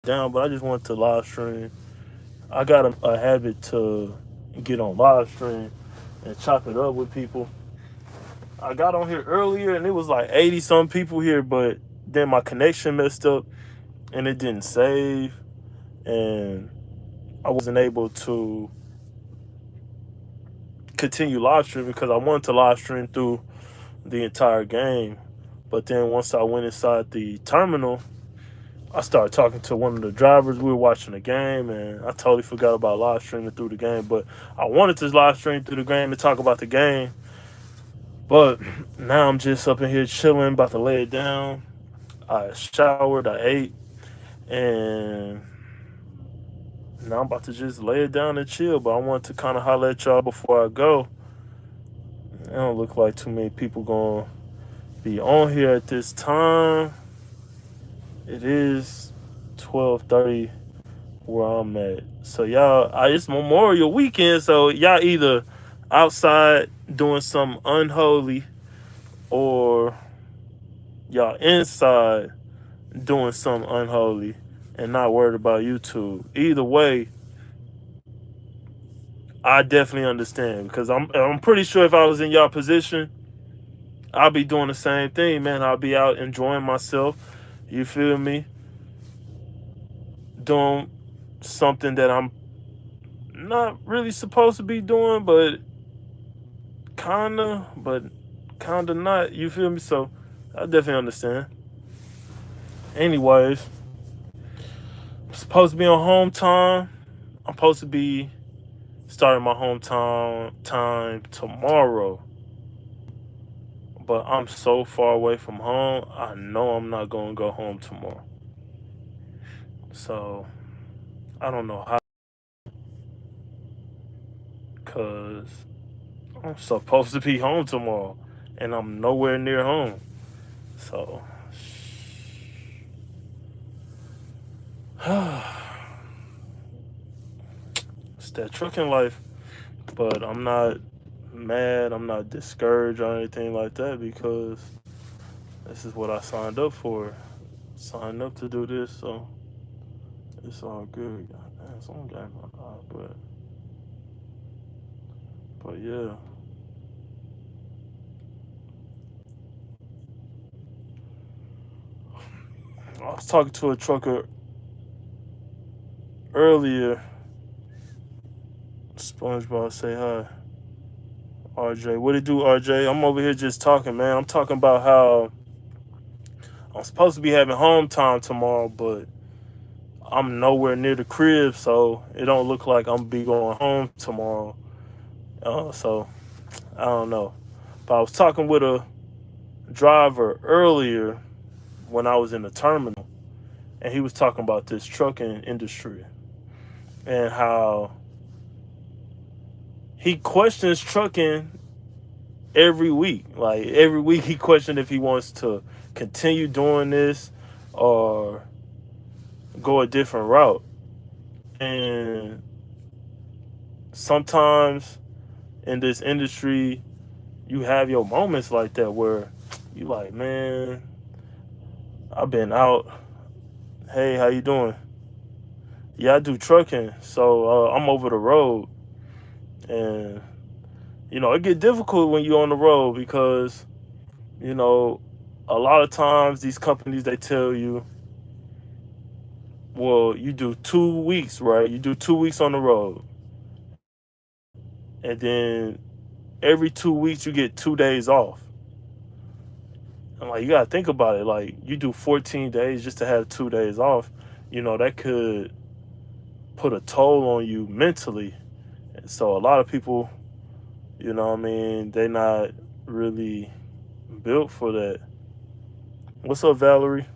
down, but I just wanted to live stream. I got a habit to get on live stream and chop it up with people. I got on here earlier and it was like 80 some people here, but then my connection messed up and it didn't save, and I wasn't able to continue live streaming because I wanted to live stream through the entire game. But then once I went inside the terminal, I started talking to one of the drivers. We were watching the game, and I totally forgot about live streaming through the game. But I wanted to live stream through the game and talk about the game. But now I'm just up in here chilling, about to lay it down. I showered, I ate, and now I'm about to just lay it down and chill. But I want to kind of holler at y'all before I go. It don't look like too many people gonna be on here at this time. It is 12:30 where I'm at. So y'all, it's Memorial Weekend, so y'all either outside doing something unholy or y'all inside doing something unholy and not worried about YouTube. Either way, I definitely understand because I'm pretty sure if I was in y'all position, I'll be doing the same thing, man. I'll be out enjoying myself. You feel me? Doing something that I'm not really supposed to be doing, but kinda not. You feel me? So I definitely understand. Anyways, I'm supposed to be on home time. I'm supposed to be starting my hometown time tomorrow, but I'm so far away from home. I know I'm not gonna go home tomorrow. So I don't know how, cause I'm supposed to be home tomorrow, and I'm nowhere near home. So it's that trucking life. But I'm not mad. I'm not discouraged or anything like that because this is what I signed up for. Signed up to do this, so it's all good. Man, someone got my eye, but yeah. I was talking to a trucker earlier. SpongeBob, say hi. RJ, what it do, RJ? I'm over here just talking, man. I'm talking about how I'm supposed to be having home time tomorrow, but I'm nowhere near the crib, so it don't look like I'm be going home tomorrow. So I don't know. But I was talking with a driver earlier when I was in the terminal, and he was talking about this trucking industry and how he questions trucking every week. Like every week, he questioned if he wants to continue doing this or go a different route. And sometimes in this industry, you have your moments like that where you like, man, I've been out. Hey, how you doing? Yeah, I do trucking, so I'm over the road, and it get difficult when you're on the road because you know a lot of times these companies they tell you, well, you do 2 weeks, right? You do 2 weeks on the road, and then every 2 weeks you get 2 days off. And like you gotta think about it, like you do 14 days just to have 2 days off. That could put a toll on you mentally. And so a lot of people, what I mean, they not really built for that. What's up, Valerie?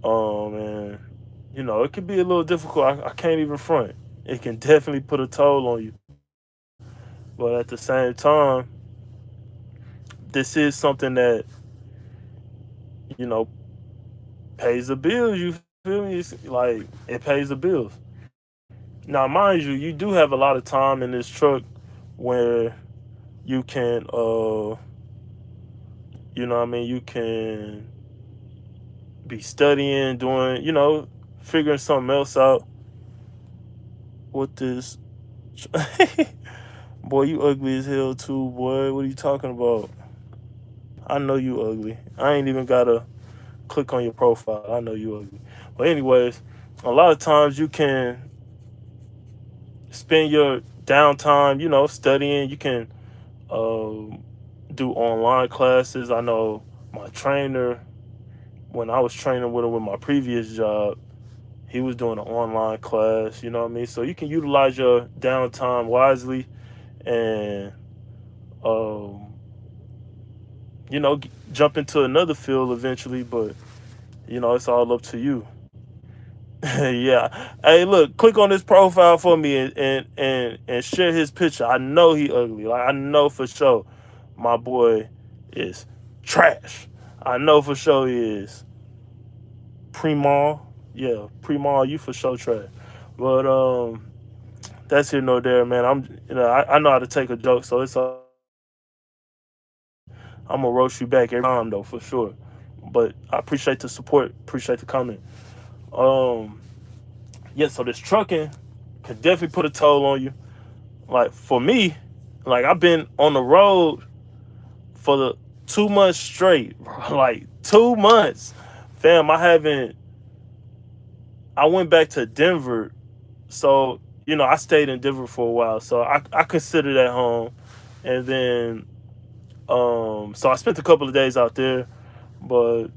And it can be a little difficult. I can't even front. It can definitely put a toll on you. But at the same time, this is something that, you know, pays the bills. You feel me? It's like it pays the bills. Now, mind you, you do have a lot of time in this truck where you can, you can be studying, doing, figuring something else out with this. Boy, you ugly as hell too, boy. What are you talking about? I know you ugly. I ain't even gotta click on your profile. I know you ugly. But anyways, a lot of times you can spend your downtime, studying. You can um, do online classes. I know my trainer, when I was training with him with my previous job, he was doing an online class. You know what I mean? So you can utilize your downtime wisely and um, jump into another field eventually. But it's all up to you. Yeah. Hey, look, click on his profile for me and share his picture. I know he ugly. Like I know for sure my boy is trash. I know for sure he is. Primo. Yeah, Primo, you for sure trash. But that's here nor there, man. I know how to take a joke, so I'm gonna roast you back every time though, for sure. But I appreciate the support, appreciate the comment. Um yeah, so this trucking could definitely put a toll on you. Like for me, like I've been on the road for the 2 months straight, bro. Like 2 months. Fam, I went back to Denver. So, I stayed in Denver for a while. So I consider that home. And then so I spent a couple of days out there, but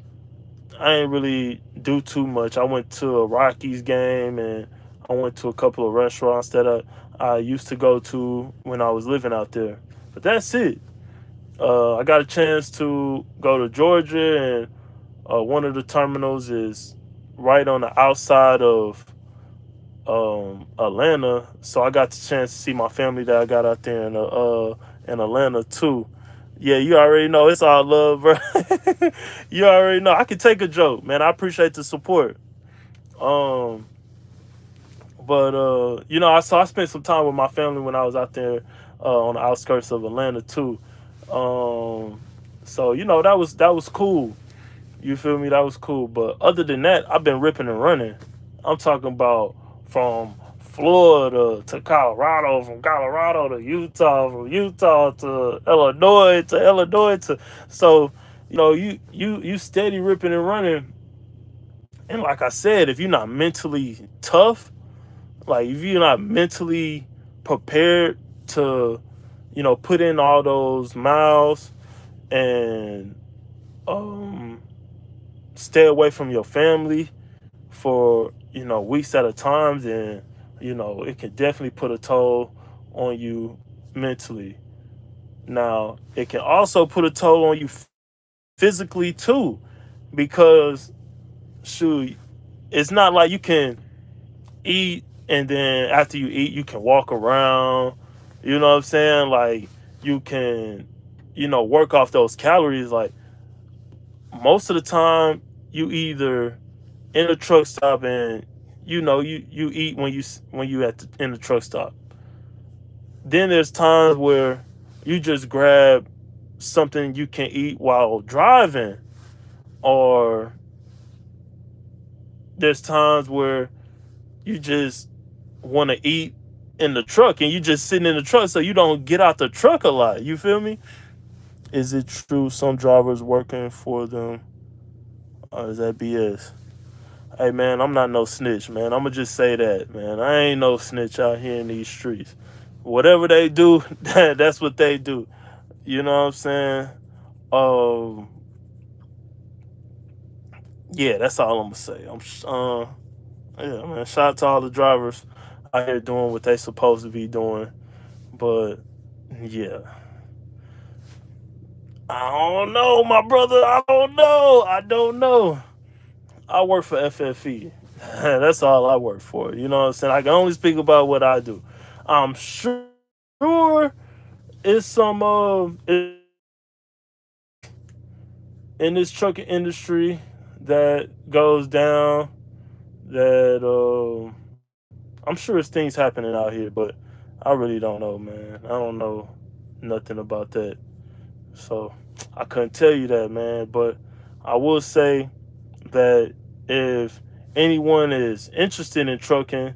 I ain't really do too much. I went to a Rockies game and I went to a couple of restaurants that I used to go to when I was living out there. But that's it. I got a chance to go to Georgia, and one of the terminals is right on the outside of Atlanta. So I got the chance to see my family that I got out there in Atlanta too. Yeah, you already know it's all love, bro. You already know. I can take a joke, man. I appreciate the support. Um, but I spent some time with my family when I was out there on the outskirts of Atlanta too. Um, so that was cool. You feel me? That was cool. But other than that, I've been ripping and running. I'm talking about from Florida to Colorado, from Colorado to Utah, from Utah to Illinois to so you steady ripping and running. And like I said, if you're not mentally tough, like if you're not mentally prepared to, put in all those miles and um stay away from your family for weeks at a time, then it can definitely put a toll on you mentally. Now it can also put a toll on you physically too, because shoot, it's not like you can eat and then after you eat you can walk around. You know what I'm saying? Like you can work off those calories. Like most of the time you either in a truck stop and you eat when you in the truck stop. Then there's times where you just grab something you can eat while driving, or there's times where you just want to eat in the truck and you just sitting in the truck so you don't get out the truck a lot. You feel me? Is it true some drivers working for them, or is that BS? Hey man, I'm not no snitch, man. I'ma just say that, man. I ain't no snitch out here in these streets. Whatever they do, that's what they do. You know what I'm saying? Um, yeah, that's all I'm gonna say. Yeah, man. Shout out to all the drivers out here doing what they supposed to be doing. But yeah, I don't know, my brother. I don't know. I don't know. I work for FFE. That's all I work for. You know what I'm saying? I can only speak about what I do. I'm sure it's some in this trucking industry that goes down that I'm sure it's things happening out here, but I really don't know, man. I don't know nothing about that. So I couldn't tell you that, man. But I will say that if anyone is interested in trucking,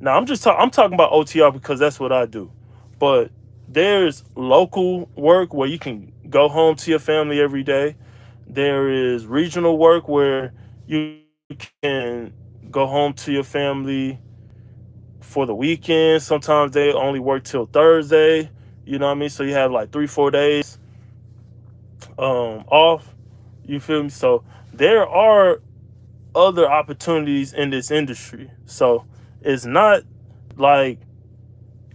now I'm talking about OTR because that's what I do. But there's local work where you can go home to your family every day. There is regional work where you can go home to your family for the weekend. Sometimes they only work till Thursday. You know what I mean? So you have like 3, 4 days off. You feel me? So there are other opportunities in this industry. So it's not like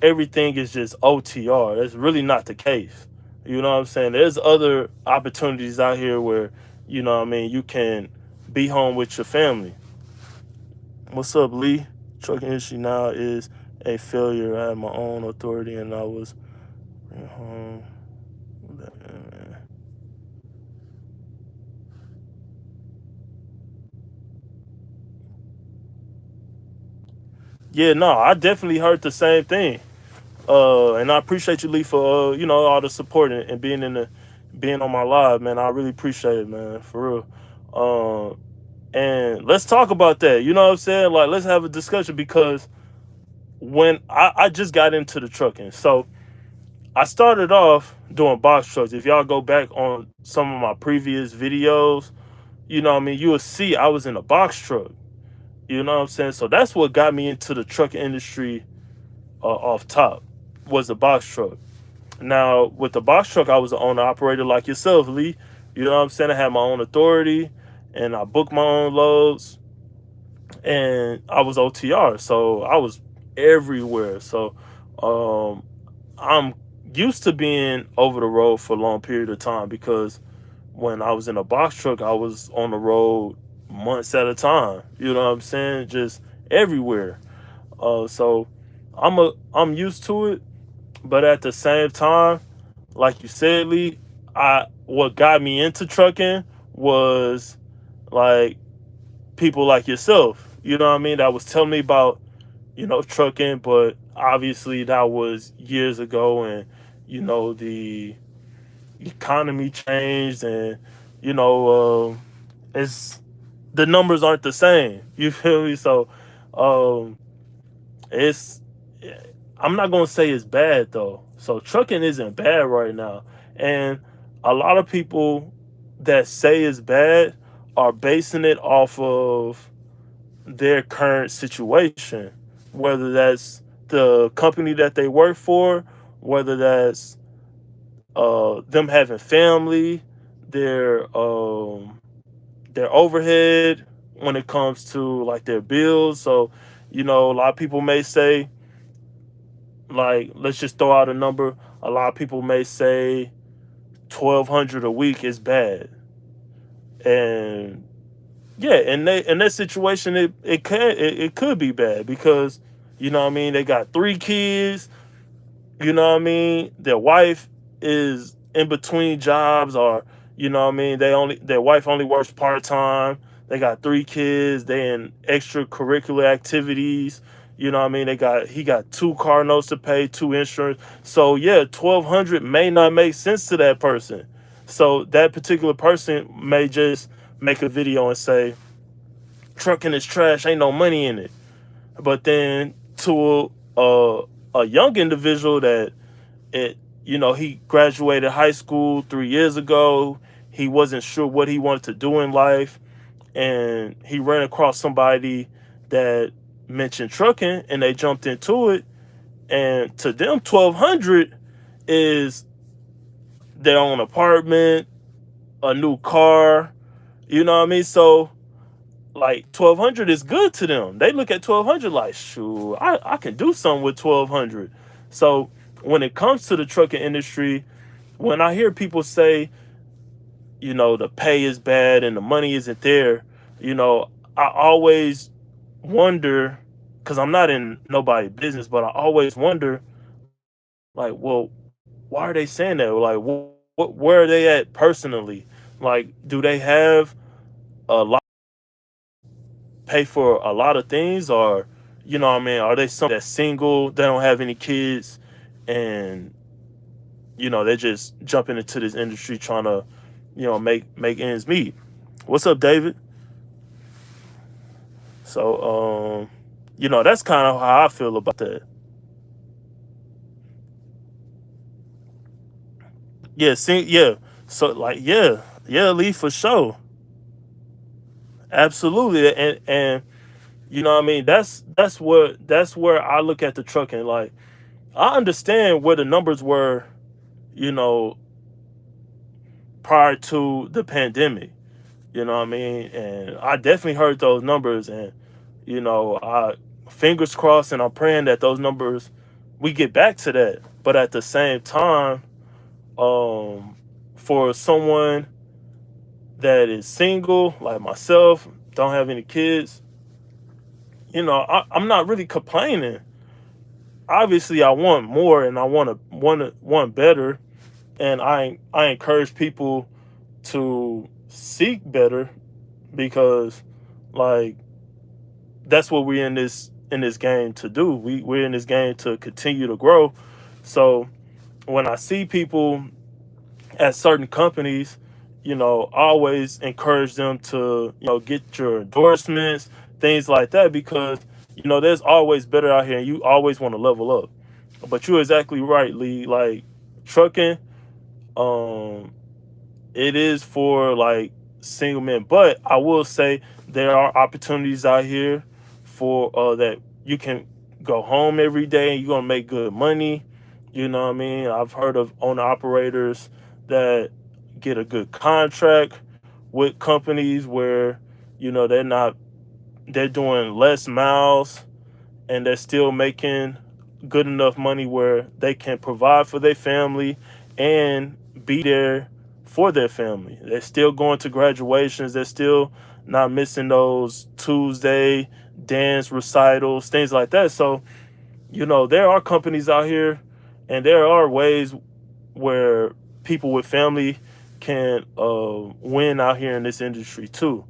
everything is just OTR. That's really not the case. You know what I'm saying? There's other opportunities out here where, you know what I mean, you can be home with your family. What's up, Lee? Trucking industry now is a failure. I had my own authority and I was home. Yeah, no, I definitely heard the same thing. And I appreciate you, Lee, for all the support and being on my live, man. I really appreciate it, man, for real. And let's talk about that. You know what I'm saying? Like, let's have a discussion because when I just got into the trucking, so I started off doing box trucks. If y'all go back on some of my previous videos, you know what I mean, you will see I was in a box truck. You know what I'm saying? So that's what got me into the trucking industry off top was the box truck. Now, with the box truck, I was an owner operator like yourself, Lee. You know what I'm saying? I had my own authority and I booked my own loads and I was OTR. So I was everywhere. So um, I'm used to being over the road for a long period of time because when I was in a box truck, I was on the road months at a time. You know what I'm saying? Just everywhere. So I'm used to it, but at the same time, like you said, Lee, I what got me into trucking was like people like yourself. You know what I mean? That was telling me about trucking, but obviously that was years ago, and the economy changed, and it's the numbers aren't the same. You feel me? So um, it's I'm not gonna say it's bad though. So trucking isn't bad right now, and a lot of people that say it's bad are basing it off of their current situation, whether that's the company that they work for, whether that's them having family, their their overhead when it comes to like their bills. So, a lot of people may say, like, let's just throw out a number. A lot of people may say 1,200 a week is bad, and yeah, in that situation, it could be bad because what I mean, they got 3 kids. What I mean, their wife is in between jobs, or what I mean, their wife only works part-time. They got 3 kids. They in extracurricular activities. What I mean, he got 2 car notes to pay, 2 insurance. So yeah, 1,200 may not make sense to that person. So that particular person may just make a video and say trucking is trash, ain't no money in it. But then to a young individual that it he graduated high school 3 years ago, he wasn't sure what he wanted to do in life, and he ran across somebody that mentioned trucking and they jumped into it, and to them 1,200 is their own apartment, a new car. You know what I mean? So like 1,200 is good to them. They look at 1,200 like, shoot, I can do something with 1,200. So when it comes to the trucking industry, when I hear people say, the pay is bad and the money isn't there, I always wonder, because I'm not in nobody's business, but I always wonder, like, well, why are they saying that? Like, where are they at personally? Like, do they have a lot pay for a lot of things, or what I mean, are they some that's single, they don't have any kids, and they're just jumping into this industry trying to make ends meet. What's up, David? So, that's kind of how I feel about that. Yeah, see, yeah. So, like, yeah, Lee, for sure, absolutely, and you know what I mean. That's where I look at the trucking. Like, I understand where the numbers were, you know, prior to the pandemic. You know what I mean? And I definitely heard those numbers, and I fingers crossed, and I'm praying that those numbers we get back to that. But at the same time, um, for someone that is single like myself, don't have any kids, I'm not really complaining. Obviously, I want more, and I want better, and I encourage people to seek better because, like, that's what we're in this game to do. We're in this game to continue to grow. So when I see people at certain companies, I always encourage them to, get your endorsements, things like that, because there's always better out here, and you always want to level up. But you're exactly right, Lee. Like, trucking, um, it is for, like, single men, but I will say there are opportunities out here for that you can go home every day and you're gonna make good money. You know what I mean? I've heard of owner operators that get a good contract with companies where they're doing less miles, and they're still making good enough money where they can provide for their family and be there for their family. They're still going to graduations. They're still not missing those Tuesday dance recitals, things like that. So, there are companies out here, and there are ways where people with family can win out here in this industry too.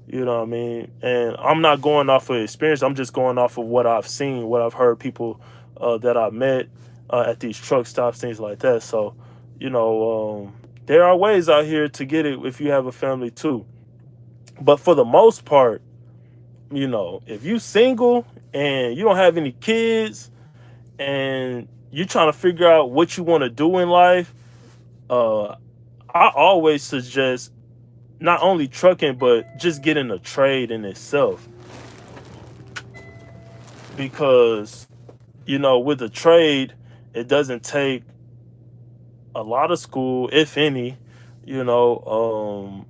You know what I mean? And I'm not going off of experience. I'm just going off of what I've seen, what I've heard people that I've met at these truck stops, things like that. So, there are ways out here to get it if you have a family too. But for the most part, if you single and you don't have any kids and you're trying to figure out what you want to do in life, uh, I always suggest not only trucking, but just getting a trade in itself, because with a trade it doesn't take a lot of school, if any, and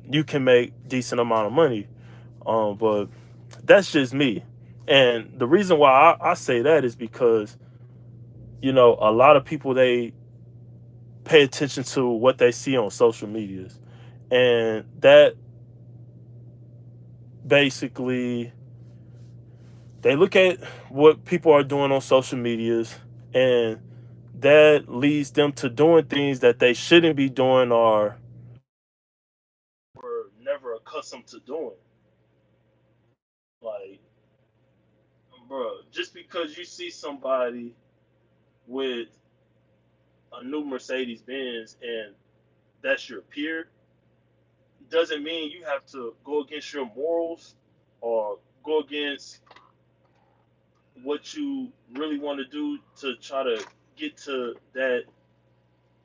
you can make decent amount of money. But that's just me, and the reason why I say that is because a lot of people, they pay attention to what they see on social medias, and that basically, they look at what people are doing on social medias, and that leads them to doing things that they shouldn't be doing or were never accustomed to doing. Like, bro, just because you see somebody with a new Mercedes Benz and that's your peer, doesn't mean you have to go against your morals or go against what you really want to do to try to get to that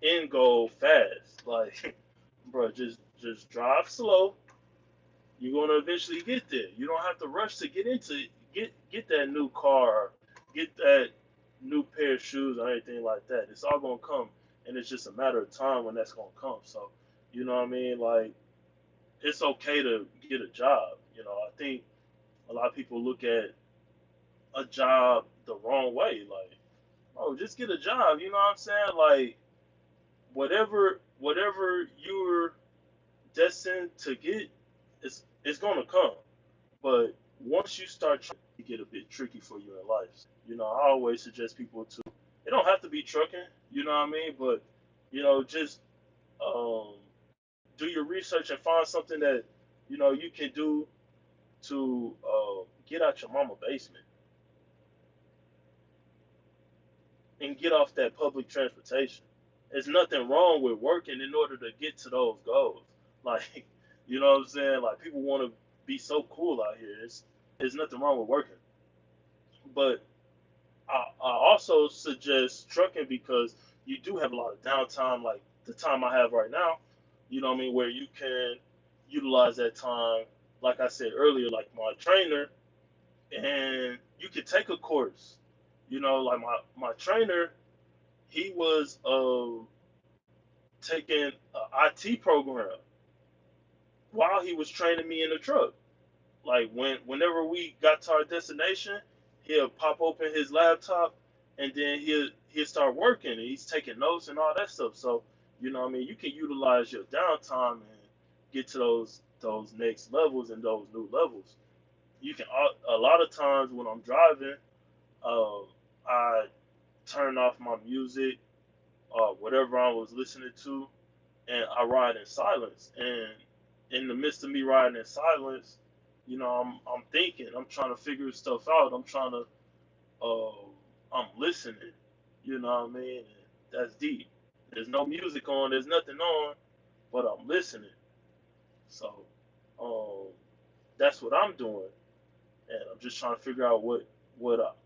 end goal fast. Like, bro, just drive slow. You're gonna eventually get there. You don't have to rush to get into get that new car, get that new pair of shoes or anything like that. It's all gonna come, and it's just a matter of time when that's gonna come. So, you know what I mean? Like, it's okay to get a job. I think a lot of people look at a job the wrong way. Like, oh, just get a job. You know what I'm saying? Like, whatever you're destined to get, it's gonna come. But once you start trying to get a bit tricky for you in life. I always suggest people to. It don't have to be trucking. You know what I mean? But just um, do your research and find something that you can do to get out your mama basement and get off that public transportation. There's nothing wrong with working in order to get to those goals. Like, you know what I'm saying? Like, people want to. be so cool out here. There's nothing wrong with working, but I also suggest trucking because you do have a lot of downtime, like the time I have right now. You know what I mean? Where you can utilize that time, like I said earlier, like my trainer, and you could take a course. You know, like my trainer, he was taking an IT program while he was training me in the truck. Like whenever we got to our destination, he'll pop open his laptop and then he'll start working and he's taking notes and all that stuff. So, you know what I mean, you can utilize your downtime and get to those next levels and those new levels. You can a lot of times when I'm driving, uh, I turn off my music or whatever I was listening to, and I ride in silence. And in the midst of me riding in silence, you know, I'm thinking, I'm trying to figure stuff out. I'm listening. You know what I mean? And that's deep. There's no music on. There's nothing on, but I'm listening. So, um, that's what I'm doing, and I'm just trying to figure out what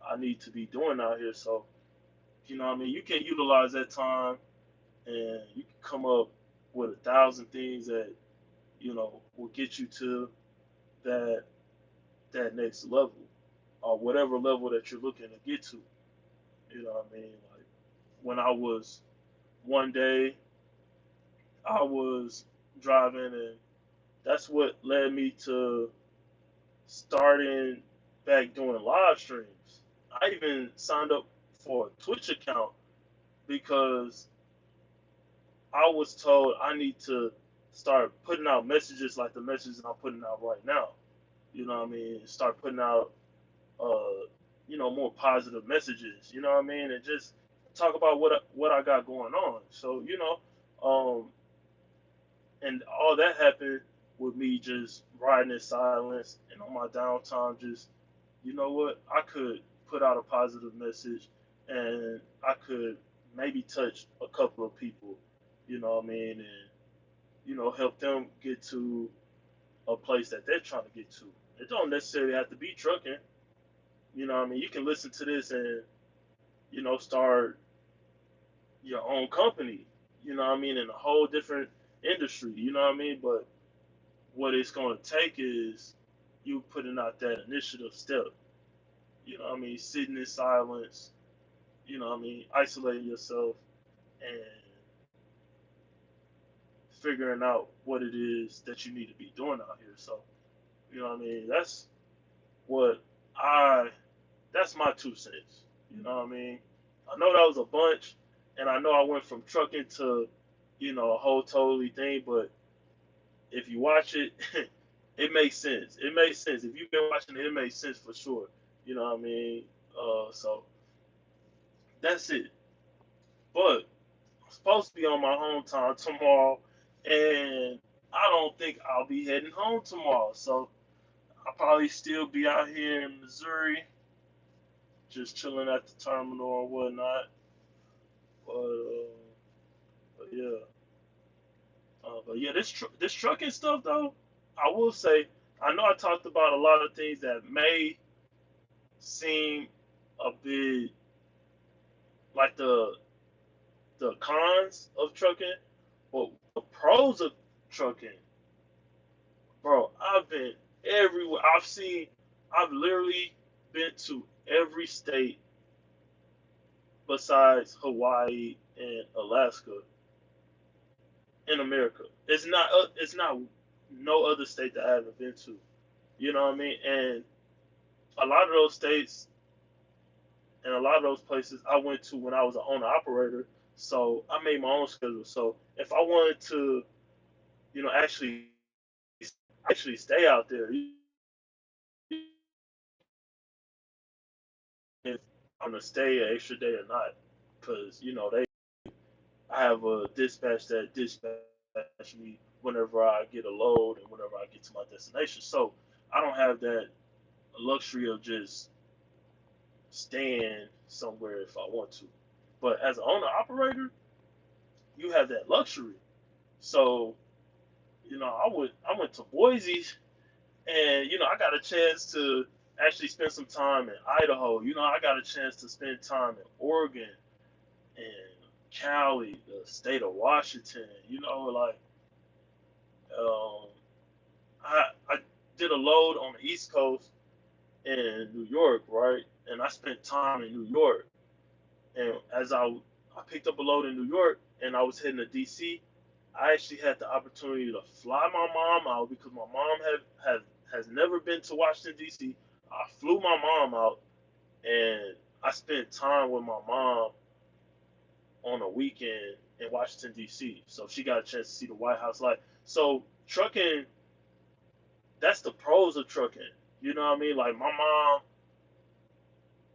I need to be doing out here. So, you know what I mean? You can utilize that time, and you can come up with 1,000 things that will get you to that that next level or whatever level that you're looking to get to. You know what I mean? Like when I was one day I was driving and that's what led me to starting back doing live streams. I even signed up for a Twitch account because I was told I need to start putting out messages like the messages I'm putting out right now. You know what I mean? Start putting out more positive messages. You know what I mean? And just talk about what I got going on. So and all that happened with me just riding in silence and on my downtime. Just what I could put out a positive message, and I could maybe touch a couple of people. You know what I mean? And help them get to a place that they're trying to get to. It don't necessarily have to be trucking. You know what I mean? You can listen to this and start your own company, you know what I mean, in a whole different industry, you know what I mean? But what it's going to take is you putting out that initiative step, you know what I mean, sitting in silence, you know what I mean, isolating yourself and figuring out what it is that you need to be doing out here. So, you know what I mean? What I, that's my 2 cents, you know what I mean? I know that was a bunch, and I know I went from trucking to, a whole totally thing, but if you watch it, it makes sense. It makes sense. If you've been watching it, it makes sense for sure. You know what I mean? So that's it. But I'm supposed to be on my hometown tomorrow, and I don't think I'll be heading home tomorrow. So I'll probably still be out here in Missouri, just chilling at the terminal or whatnot. But yeah, but yeah, this trucking stuff though, I will say, I know I talked about a lot of things that may seem a bit like the cons of trucking, but the pros of trucking, bro. I've been everywhere. I've literally been to every state besides Hawaii and Alaska in America. It's not no other state that I haven't been to. You know what I mean? And a lot of those states and a lot of those places I went to when I was an owner operator. So I made my own schedule. So if I wanted to, actually stay out there, if I'm gonna stay an extra day or not, because I have a dispatch that dispatch me whenever I get a load and whenever I get to my destination. So I don't have that luxury of just staying somewhere if I want to. But as an owner operator, you have that luxury. So I went to Boise And I got a chance to actually spend some time in Idaho. I got a chance to spend time in Oregon and Cali, the state of Washington. Like um, I did a load on the East Coast in New York, right? And I spent time in New York. And as I picked up a load in New York and I was heading to DC, I actually had the opportunity to fly my mom out because my mom has never been to Washington D.C. I flew my mom out and I spent time with my mom on a weekend in Washington D.C. So she got a chance to see the White House. Like, so trucking, that's the pros of trucking. You know what I mean? Like my mom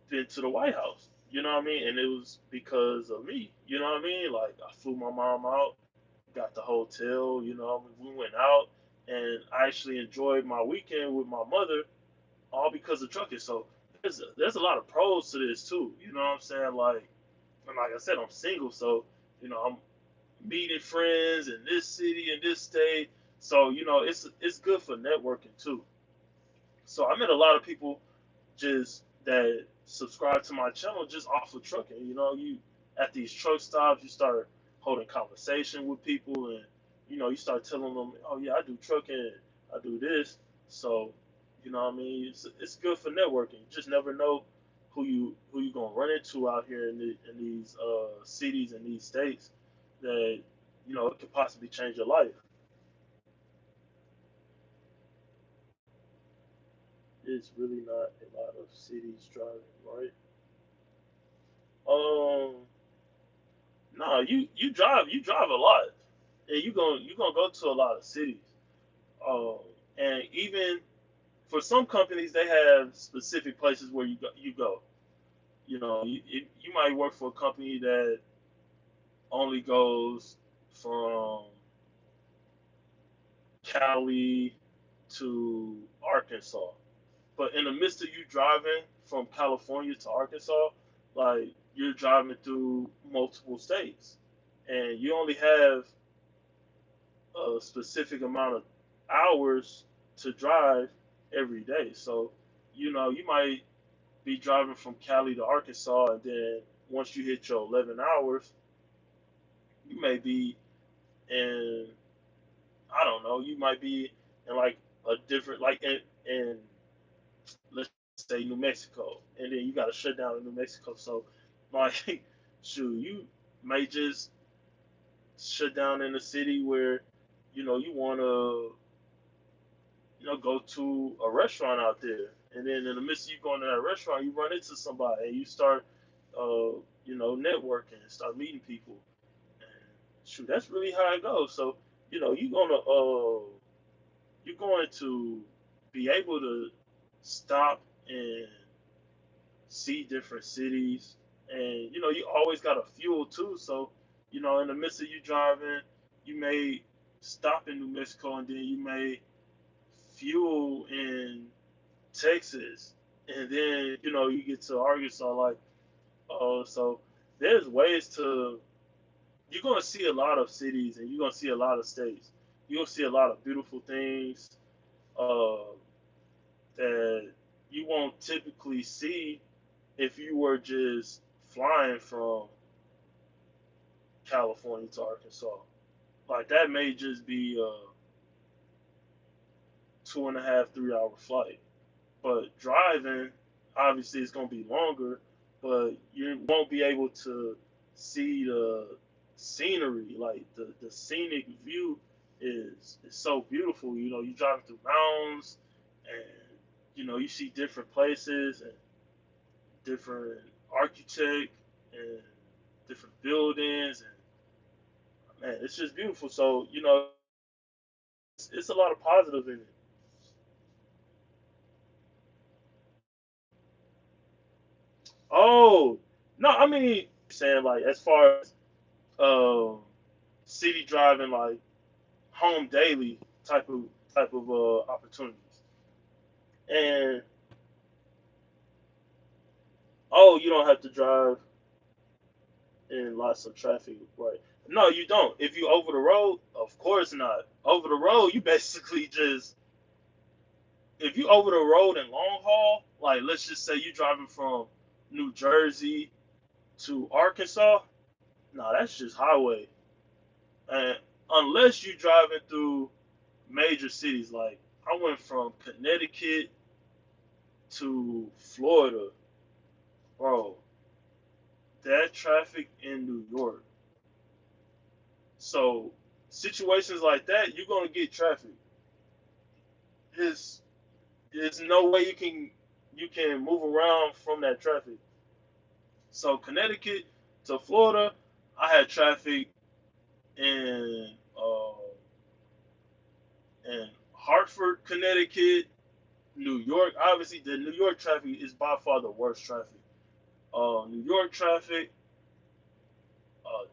been to the White House. You know what I mean? And it was because of me. You know what I mean? Like I flew my mom out, got the hotel. We went out, and I actually enjoyed my weekend with my mother, all because of trucking. So there's a lot of pros to this too. You know what I'm saying? Like, and like I said, I'm single, so I'm meeting friends in this city in this state. So it's good for networking too. So I met a lot of people just that subscribe to my channel just off of trucking. You at these truck stops, you start holding conversation with people, and you start telling them, "Oh yeah, I do trucking, I do this." So, what I mean, it's good for networking. You just never know who you gonna run into out here in these cities and these states that it could possibly change your life. It's really not a lot of cities driving, right? Um, No, you drive a lot, and you gonna go to a lot of cities. Um, and even for some companies, they have specific places where you go. You might work for a company that only goes from Cali to Arkansas, but in the midst of you driving from California to Arkansas, like you're driving through multiple states, and you only have a specific amount of hours to drive every day. So, you might be driving from Cali to Arkansas, and then once you hit your 11 hours, you may be in, I don't know, you might be in like a different, like in let's say New Mexico, and then you got to shut down in New Mexico. So, like, shoot, you may just shut down in a city where, you want to go to a restaurant out there, and then in the midst of you going to that restaurant, you run into somebody, and you start, networking, and start meeting people, and shoot, that's really how it goes. So, you're going to be able to stop and see different cities, and you always got a fuel too. So, in the midst of you driving, you may stop in New Mexico, and then you may fuel in Texas, and then you get to Arkansas. Like, so there's ways to. You're gonna see a lot of cities, and you're gonna see a lot of states. You're gonna see a lot of beautiful things uh, that you won't typically see if you were just flying from California to Arkansas. Like that may just be a 2.5, 3 hour flight. But driving, obviously, it's going to be longer, but you won't be able to see the scenery. Like the scenic view is so beautiful. You driving through mountains, and you see different places and different architect and different buildings, and man, it's just beautiful. So it's a lot of positive in it. Oh no, I mean saying like as far as um, city driving, like home daily type of opportunities. And oh, you don't have to drive in lots of traffic, right? No, you don't. If you over the road, of course not. Over the road, you basically just if you over the road in long haul, like let's just say you driving from New Jersey to Arkansas, nah, that's just highway. And unless you driving through major cities, like I went from Connecticut to Florida, bro. That traffic in New York. So situations like that, you're gonna get traffic. There's there's no way you can move around from that traffic. So Connecticut to Florida, I had traffic in in Hartford, Connecticut, New York. Obviously, the New York traffic is by far the worst traffic. New York traffic,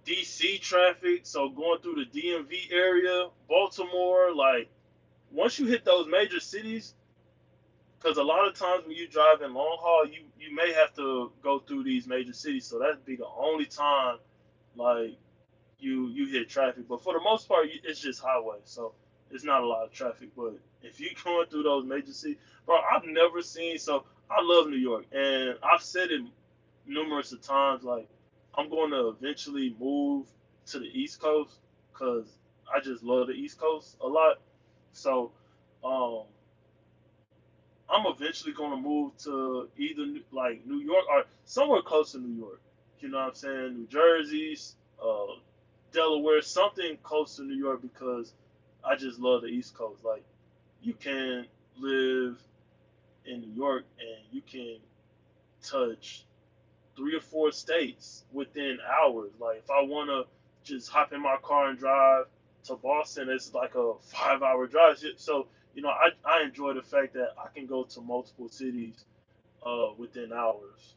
DC traffic. So going through the DMV area, Baltimore. Like once you hit those major cities, because a lot of times when you drive in long haul, you may have to go through these major cities. So that'd be the only time like you hit traffic. But for the most part, it's just highway, so it's not a lot of traffic. But if you going through those major cities, bro, I've never seen. So I love New York, and I've said it numerous of times. Like I'm going to eventually move to the East Coast because I just love the East Coast a lot. So um, I'm eventually going to move to either like New York or somewhere close to New York. You know what I'm saying? New Jersey, uh, Delaware, something close to New York because I just love the East Coast. Like you can live in New York and you can touch 3 or 4 states within hours. Like if I want to just hop in my car and drive to Boston, it's like a 5 hour drive. So I enjoy the fact that I can go to multiple cities within hours.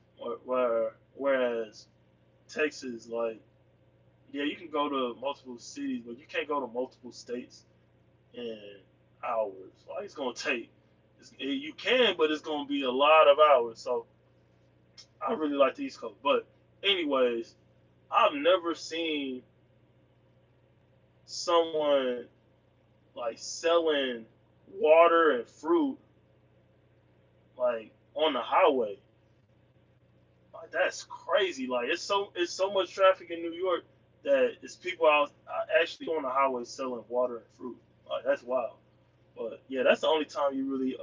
Whereas Texas, like yeah, you can go to multiple cities, but you can't go to multiple states in hours. Like it's gonna take. You can, but it's gonna be a lot of hours. So I really like the East Coast. But anyways, I've never seen someone like selling water and fruit like on the highway. Like that's crazy. Like it's so much traffic in New York that it's people out actually on the highway selling water and fruit. Like that's wild. But yeah, that's the only time you really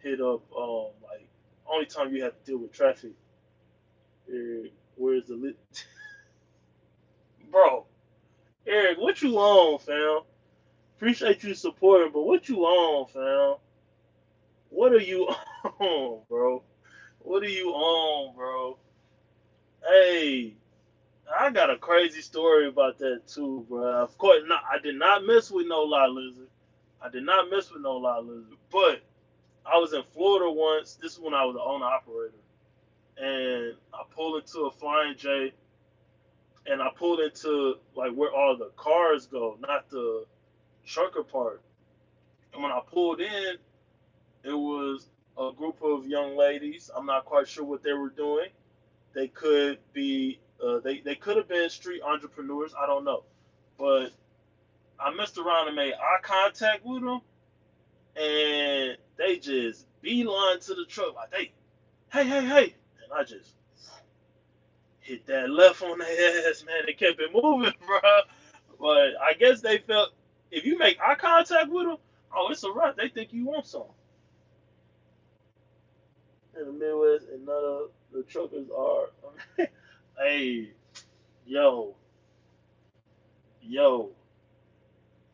hit up like only time you have to deal with traffic. Where's the bro? Eric, what you on, fam? Appreciate you supporting, but what you on, fam? What are you on, bro? What are you on, bro? Hey, I got a crazy story about that too, bro. Of course, no, I did not mess with no lot lizard. I did not mess with no lot lizard. But I was in Florida once. This is when I was the owner operator, and I pulled into a Flying J, and I pulled into like where all the cars go, not the trucker part. And when I pulled in, it was a group of young ladies. I'm not quite sure what they were doing. They could be they could have been street entrepreneurs. I don't know, but I messed around and made eye contact with them, and they just beeline to the truck like hey, and I just hit that left on their ass, man. They kept it moving, bro. But I guess they felt if you make eye contact with them, oh, it's a wrap. They think you want some. In the Midwest, and none of the truckers are. Hey, yo, yo,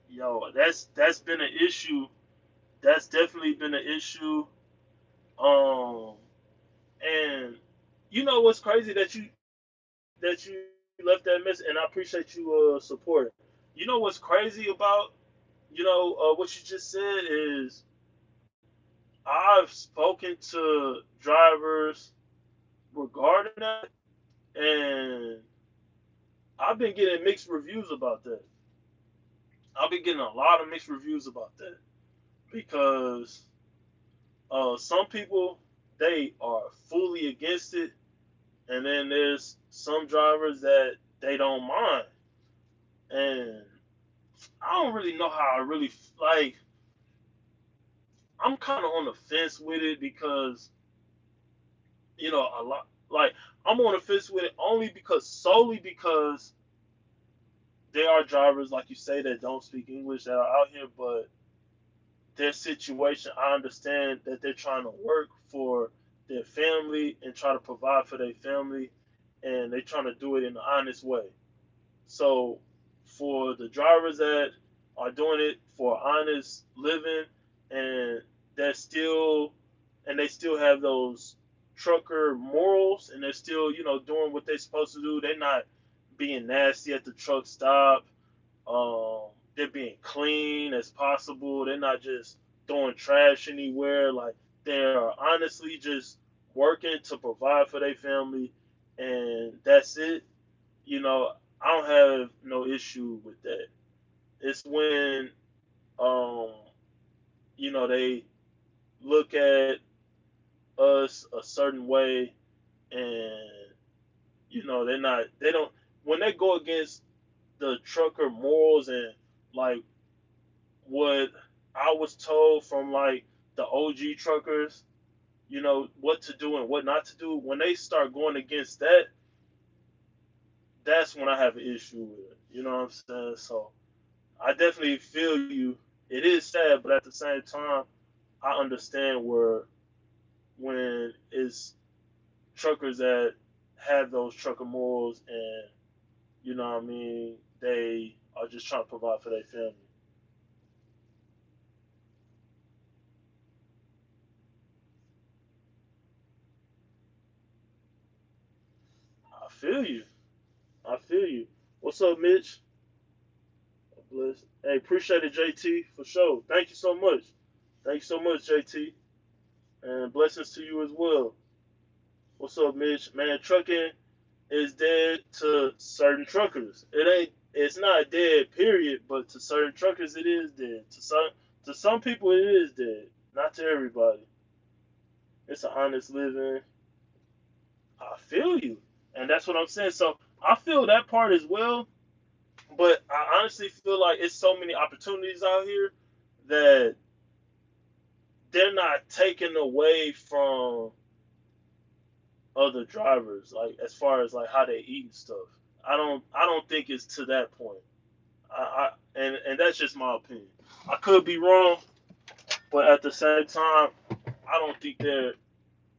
yo. That's been an issue. That's definitely been an issue. Um, and you know what's crazy that you left that message, and I appreciate you supporting. You know what's crazy about what you just said is I've spoken to drivers regarding that, and I've been getting mixed reviews about that. I've been getting a lot of mixed reviews about that because some people they are fully against it, and then there's some drivers that they don't mind, and I don't really know how I really like. I'm kind of on the fence with it because a lot like I'm on the fence with it only because solely because there are drivers like you say that don't speak English that are out here, but their situation, I understand that they're trying to work for their family and try to provide for their family, and they're trying to do it in an honest way. So, for the drivers that are doing it for honest living, and they're still, and they still have those trucker morals, and they're still, doing what they're supposed to do. They're not being nasty at the truck stop. They're being clean as possible. They're not just throwing trash anywhere. Like they're honestly just working to provide for their family, and that's it. I don't have no issue with that. It's when um, they look at us a certain way, and they don't when they go against the trucker morals and like what I was told from like the OG truckers, what to do and what not to do. When they start going against that, that's when I have an issue with it. You know what I'm saying? So I definitely feel you. It is sad, but at the same time, I understand where when it's truckers that have those trucker morals and what I mean, they are just trying to provide for their family. I feel you. I feel you. What's up, Mitch? Bless. Hey, appreciate it, JT, for sure. Thank you so much. Thank you so much, JT. And blessings to you as well. What's up, Mitch? Man, trucking is dead to certain truckers. It's not dead, period, but to certain truckers it is dead. To some people it is dead. Not to everybody. It's an honest living. I feel you. And that's what I'm saying. So I feel that part as well. But I honestly feel like it's so many opportunities out here that they're not taken away from other drivers, like as far as like how they eat and stuff. I don't think it's to that point. And that's just my opinion. I could be wrong, but at the same time, I don't think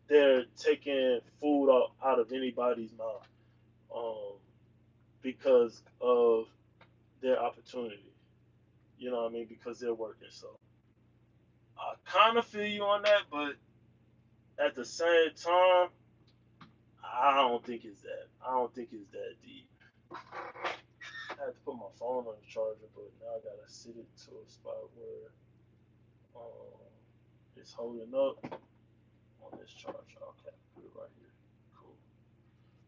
they're taking food out of anybody's mouth um, because of their opportunity. You know what I mean? Because they're working. So I kind of feel you on that, but at the same time, I don't think it's that. I don't think it's that deep. I had to put my phone on the charger, but now I gotta sit it to a spot where um, it's holding up on this charger. Okay, put it right here. Cool.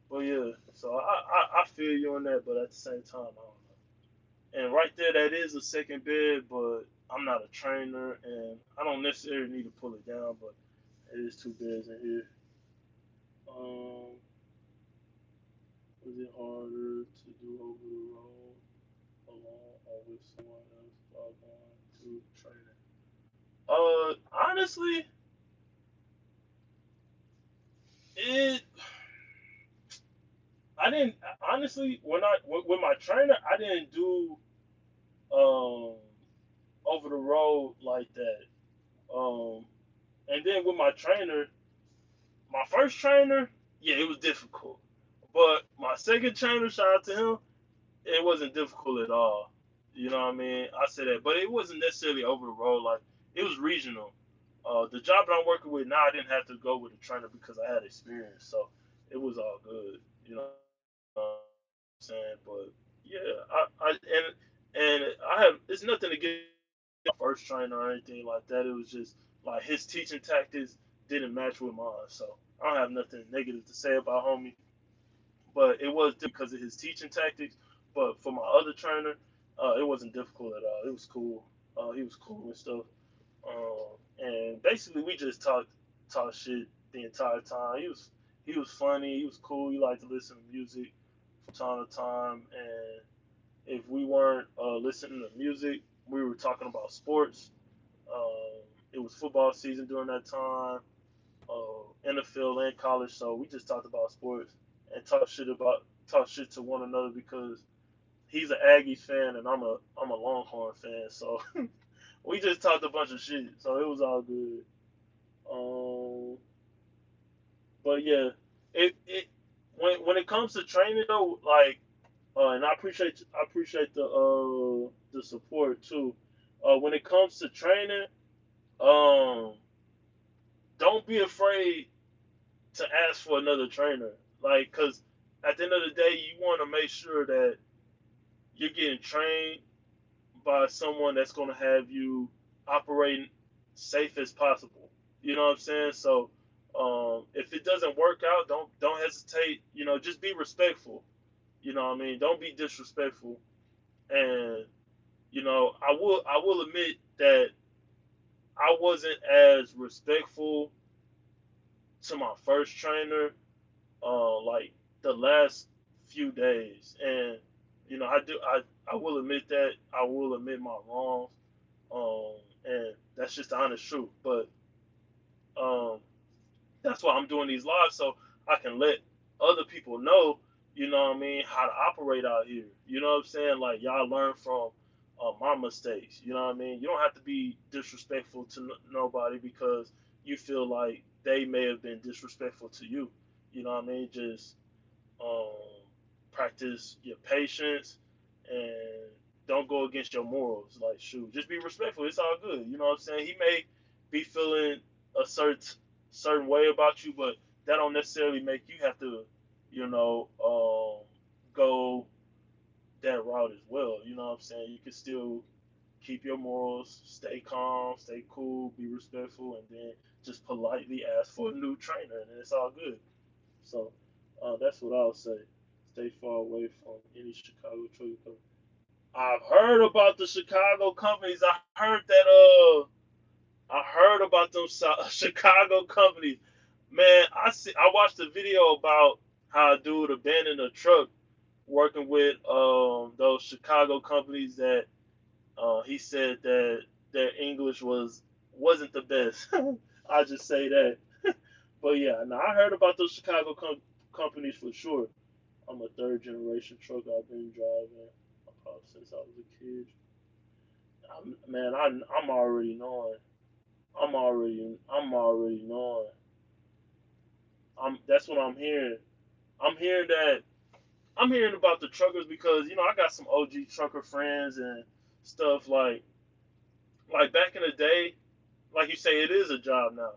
But yeah, so I feel you on that, but at the same time, I don't know. And right there, that is a second bed, but I'm not a trainer, and I don't necessarily need to pull it down, but it is two beds in here. Um, was it harder to do over the road alone or with someone else while going to training? Honestly, it I didn't honestly when I with my trainer I didn't do um over the road like that. Um, and then with my trainer, my first trainer, yeah, it was difficult. But my second trainer, shout out to him, it wasn't difficult at all. You know what I mean? I said that, but it wasn't necessarily over the road. Like it was regional. The job that I'm working with now, I didn't have to go with a trainer because I had experience, so it was all good. You know what I'm saying? But yeah, and I have it's nothing to get my first trainer or anything like that. It was just like his teaching tactics didn't match with mine, so I don't have nothing negative to say about homie. But it was because of his teaching tactics. But for my other trainer, it wasn't difficult at all. It was cool. He was cool and stuff. And basically, we just talked shit the entire time. He was funny. He was cool. He liked to listen to music from time to time. And if we weren't listening to music, we were talking about sports. Um, it was football season during that time, NFL and college. So we just talked about sports and talk shit to one another because he's an Aggies fan and I'm a Longhorn fan. So we just talked a bunch of shit. So it was all good. Um, but yeah, it when it comes to training though, like and I appreciate the support too. When it comes to training, um, don't be afraid to ask for another trainer. Like, cause at the end of the day, you want to make sure that you're getting trained by someone that's going to have you operating safe as possible. You know what I'm saying? So, if it doesn't work out, don't hesitate. You know, just be respectful. You know what I mean? Don't be disrespectful. And I will admit that I wasn't as respectful to my first trainer like the last few days, and I will admit that I will admit my wrongs, and that's just the honest truth. But um, that's why I'm doing these lives so I can let other people know, you know what I mean, how to operate out here. You know what I'm saying? Like y'all learn from my mistakes. You know what I mean? You don't have to be disrespectful to nobody because you feel like they may have been disrespectful to you. You know what I mean? Just um, practice your patience and don't go against your morals. Like, shoot, just be respectful. It's all good. You know what I'm saying? He may be feeling a certain way about you, but that don't necessarily make you have to, go that route as well. You know what I'm saying? You can still keep your morals, stay calm, stay cool, be respectful, and then just politely ask for a new trainer, and it's all good. So that's what I'll say. Stay far away from any Chicago trucking company. I've heard about the Chicago companies. I heard about them Chicago companies. Man, I watched a video about how a dude abandoned a truck working with those Chicago companies that he said that their English wasn't the best. I just say that. But yeah, now I heard about those Chicago companies for sure. I'm a third generation truck. I've been driving since I was a kid. Man, I'm already knowing. I'm already knowing. That's what I'm hearing. I'm hearing that. I'm hearing about the truckers because I got some OG trucker friends and stuff like back in the day. Like you say, it is a job now.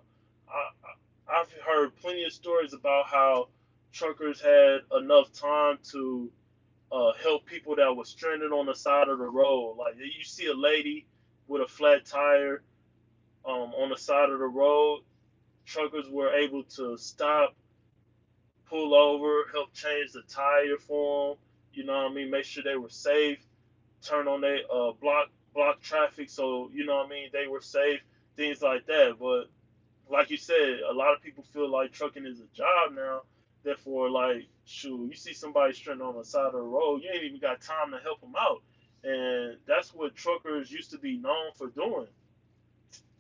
I've heard plenty of stories about how truckers had enough time to help people that were stranded on the side of the road. Like you see a lady with a flat tire on the side of the road, truckers were able to stop, pull over, help change the tire for them. You know what I mean? Make sure they were safe. Turn on their block traffic, so they were safe. Things like that. But like you said, a lot of people feel like trucking is a job now. Therefore, like, shoot, you see somebody stranded on the side of the road, you ain't even got time to help them out. And that's what truckers used to be known for doing.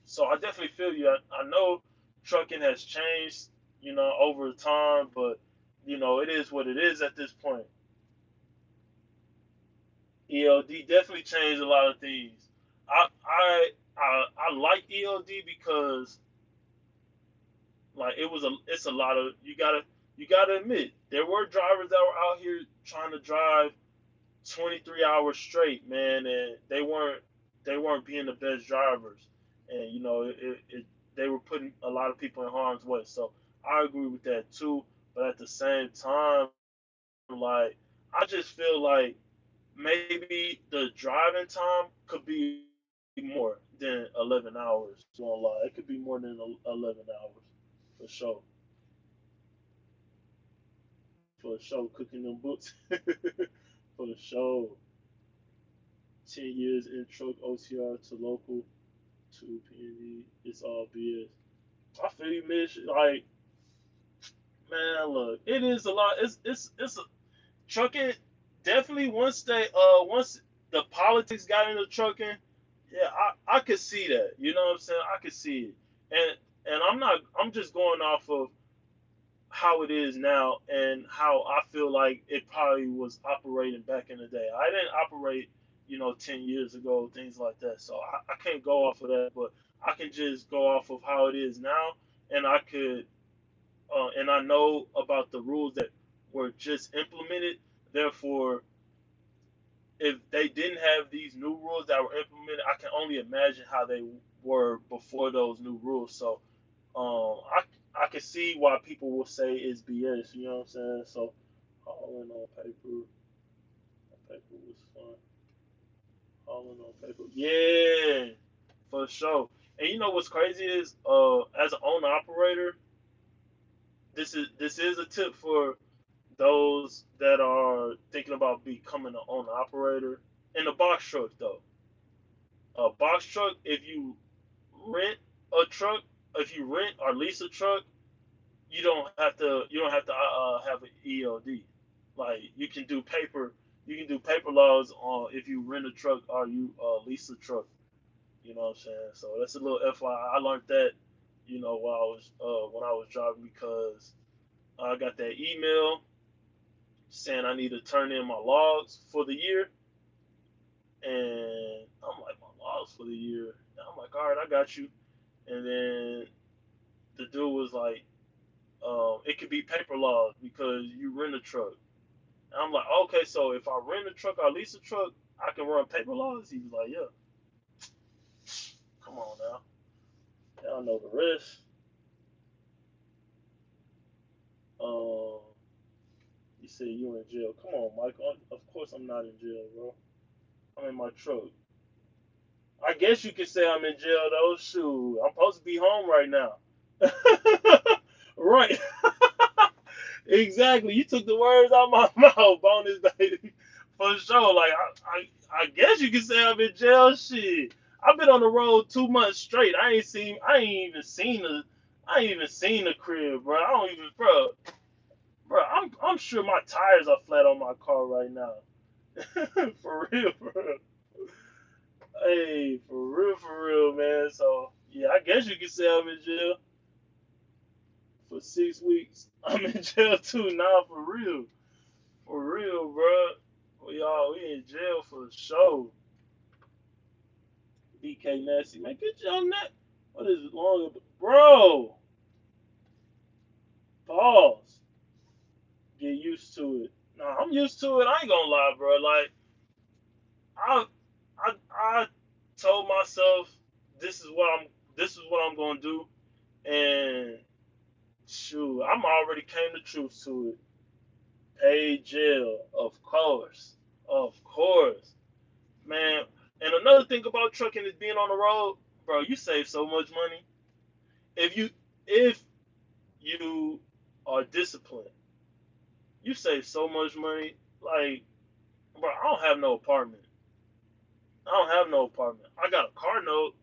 So I definitely feel you. I know trucking has changed, over time, but it is what it is at this point. ELD definitely changed a lot of things. I like ELD because like it's a lot of you gotta admit there were drivers that were out here trying to drive 23 hours straight, man, and they weren't being the best drivers, and they were putting a lot of people in harm's way. So I agree with that too, but at the same time, like I just feel like maybe the driving time could be more than 11 hours. Won't lie, it could be more than 11 hours for sure. For sure, cooking them books. For sure. 10 years in truck OTR to local to PND. It's all BS. I feel you, Mitch. Like, man, look, it is a lot. It's a trucking. Definitely once the politics got into trucking, Yeah, I could see that. You know what I'm saying? I could see it. And I'm not I'm just going off of how it is now and how I feel like it probably was operating back in the day. I didn't operate, 10 years ago, things like that. So I can't go off of that, but I can just go off of how it is now. And and I know about the rules that were just implemented. Therefore, if they didn't have these new rules that were implemented, I can only imagine how they were before those new rules. So I can see why people will say it's BS. You know what I'm saying? So hauling on paper, paper was fun. Hauling on paper, yeah, for sure. And you know what's crazy is, as an owner operator, this is a tip for those that are thinking about becoming an owner operator. In the box truck though, a box truck, rent a truck, if you rent or lease a truck, you don't have to have an ELD. Like you can do paper laws on if you rent a truck or you lease a truck. You know what I'm saying? So that's a little FYI. I learned that, while I was when I was driving, because I got that email saying I need to turn in my logs for the year, and I'm like, my logs for the year. And I'm like, all right, I got you. And then the dude was like, it could be paper laws because you rent a truck. And I'm like, okay, so if I rent a truck or lease a truck, I can run paper laws? He was like, yeah, come on now. Y'all know the rest. Um, you said you in jail. Come on, Mike. Of course I'm not in jail, bro. I'm in my truck. I guess you could say I'm in jail though. Shoot, I'm supposed to be home right now. Right. Exactly. You took the words out of my mouth, bonus baby. For sure. Like I guess you could say I'm in jail. Shit. I've been on the road 2 months straight. I ain't even seen the crib, bro. I don't even, bro. I'm sure my tires are flat on my car right now. For real, bro. Hey, for real, man. So yeah, I guess you could say I'm in jail for 6 weeks. I'm in jail too now, for real, bro. We in jail for sure. BK Nasty, man, get you on that. What is it long, bro? Pause. Get used to it. Nah, I'm used to it. I ain't gonna lie, bro. Like I, I told myself this is what I'm gonna do, and shoot, I'm already came to truth to it. Pay jail, of course, man. And another thing about trucking is being on the road, bro. You save so much money if you are disciplined. You save so much money. Like, bro, I don't have no apartment. I don't have no apartment. I got a car note.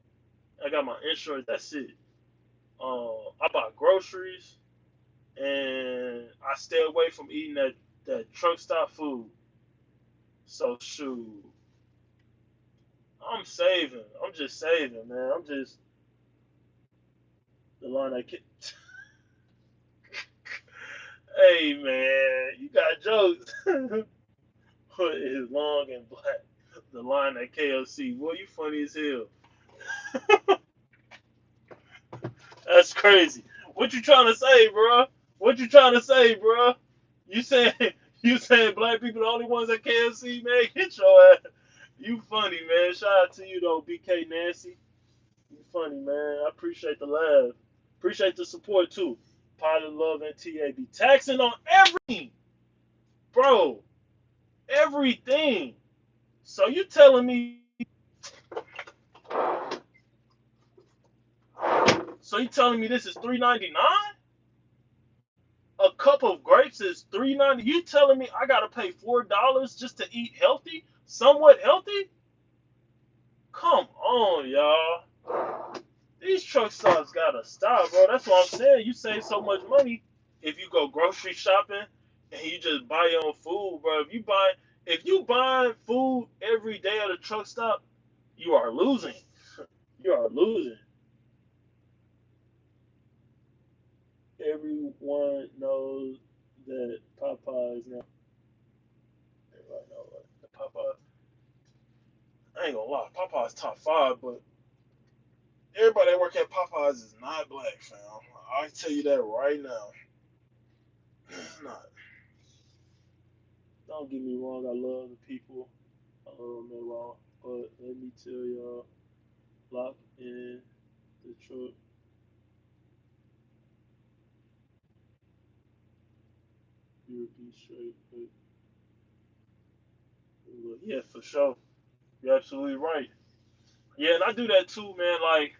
I got my insurance. That's it. I buy groceries and I stay away from eating that truck stop food. So shoot, I'm saving. I'm just saving, man. I'm just the line I get. Hey man, you got jokes. What is long and black? The line at KFC. Boy, you funny as hell. That's crazy. What you trying to say, bro? What you trying to say, bro? You saying you saying black people the only ones at KFC, man? Get your ass. You funny, man. Shout out to you though, BK Nancy. You funny, man. I appreciate the laugh. Appreciate the support too. Pilot Love and TAB. Taxing on everything, bro. Everything. So you telling me this is $3.99? A cup of grapes is $3.90. You telling me I gotta pay $4 just to eat healthy? Somewhat healthy? Come on, y'all. These truck stops gotta stop, bro. That's what I'm saying. You save so much money if you go grocery shopping and you just buy your own food, bro. If you buy food every day at a truck stop, You are losing. You are losing. Everyone knows that Popeyes now. Everybody knows the Popeyes. I ain't gonna lie, Popeyes top five, but everybody that work at Popeyes is not black, fam. I can tell you that right now. It's not. Don't get me wrong, I love the people. I love them raw. But let me tell y'all, lock in the truck. You'll be straight. But yeah, for sure. You're absolutely right. Yeah, and I do that too, man. Like,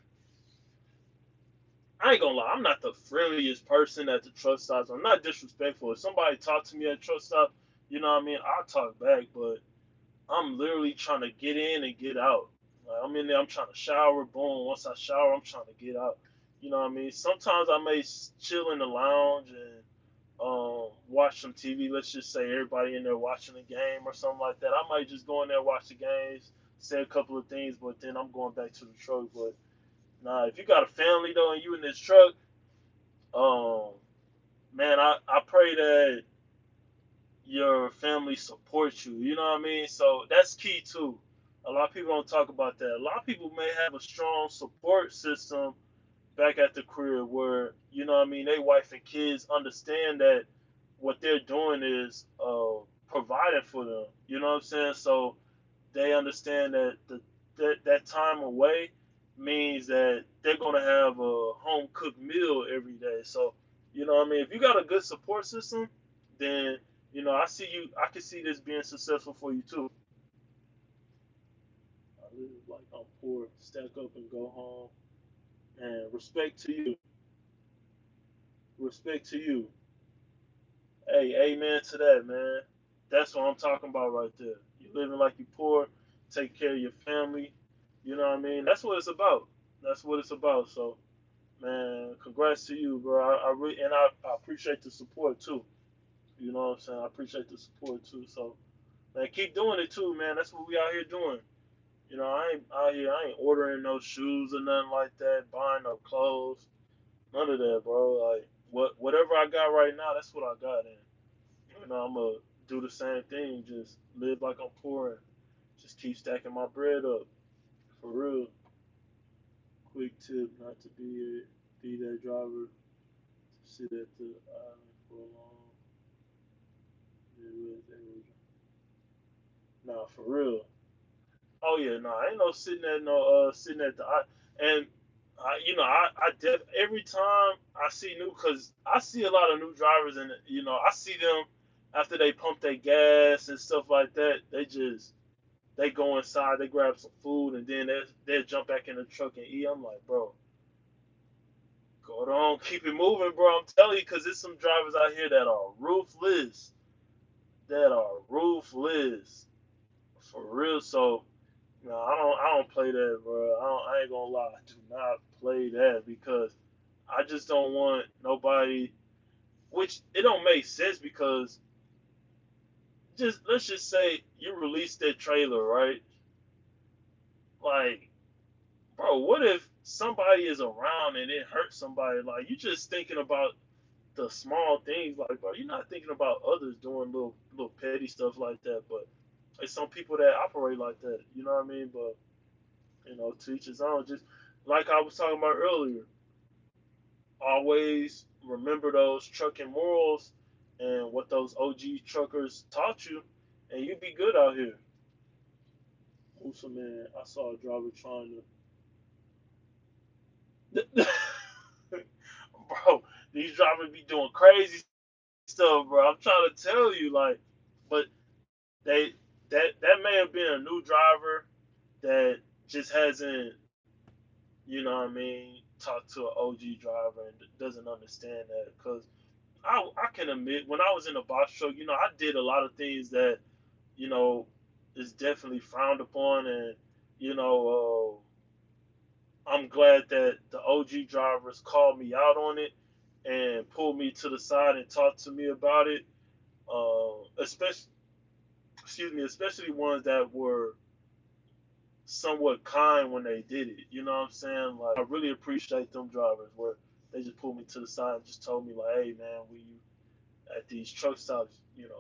I ain't gonna lie, I'm not the friendliest person at the truck stops. I'm not disrespectful. If somebody talk to me at truck stop, you know what I mean, I'll talk back, but I'm literally trying to get in and get out. Like, I'm in there, I'm trying to shower, boom. Once I shower, I'm trying to get out. You know what I mean? Sometimes I may chill in the lounge and watch some TV. Let's just say everybody in there watching the game or something like that. I might just go in there, watch the games, say a couple of things, but then I'm going back to the truck. But nah, if you got a family though and you in this truck, um, man, I pray that your family supports you. You know what I mean? So that's key too. A lot of people don't talk about that. A lot of people may have a strong support system back at the crib where, you know what I mean, they wife and kids understand that what they're doing is providing for them. You know what I'm saying? So they understand that that time away means that they're gonna have a home cooked meal every day. So you know what I mean. If you got a good support system, then you know I see you. I can see this being successful for you too. I live like I'm poor, stack up and go home. And respect to you. Respect to you. Hey, amen to that, man. That's what I'm talking about right there. You living like you poor, take care of your family. You know what I mean? That's what it's about. That's what it's about. So, man, congrats to you, bro. I appreciate the support too. You know what I'm saying? I appreciate the support too. So, man, keep doing it too, man. That's what we out here doing. You know, I ain't out here. I ain't ordering no shoes or nothing like that. Buying no clothes. None of that, bro. Like whatever I got right now, that's what I got. And you know, I'm gonna do the same thing. Just live like I'm poor and just keep stacking my bread up. For real. Quick tip: not to be that driver to sit at the island for a long. Nah, for real. Oh yeah, nah, I ain't no sitting at the and you know every time I see new because I see a lot of new drivers and you know I see them after they pump their gas and stuff like that. They go inside, they grab some food, and then they jump back in the truck and eat. I'm like, bro, go on, keep it moving, bro. I'm telling you, because there's some drivers out here that are ruthless, for real. So no, I don't play that, bro. I ain't gonna lie. I do not play that because I just don't want nobody. Which it don't make sense because just let's just say you release that trailer, right? Like, bro, what if somebody is around and it hurts somebody? Like, you just thinking about the small things. Like, bro, you're not thinking about others doing little petty stuff like that. But there's some people that operate like that. You know what I mean? But you know, to each his own. Just like I was talking about earlier, always remember those trucking morals and what those OG truckers taught you, and you be good out here. Also, man, I saw a driver trying to. Bro, these drivers be doing crazy stuff, bro. I'm trying to tell you, like, but they that may have been a new driver that just hasn't, you know what I mean, talked to an OG driver and doesn't understand that. Because I can admit, when I was in the box truck, you know, I did a lot of things that, you know, is definitely frowned upon. And, you know, I'm glad that the OG drivers called me out on it and pulled me to the side and talked to me about it. Especially, excuse me, especially ones that were somewhat kind when they did it. You know what I'm saying? Like I really appreciate them drivers where they just pulled me to the side and just told me like, hey man, we at these truck stops,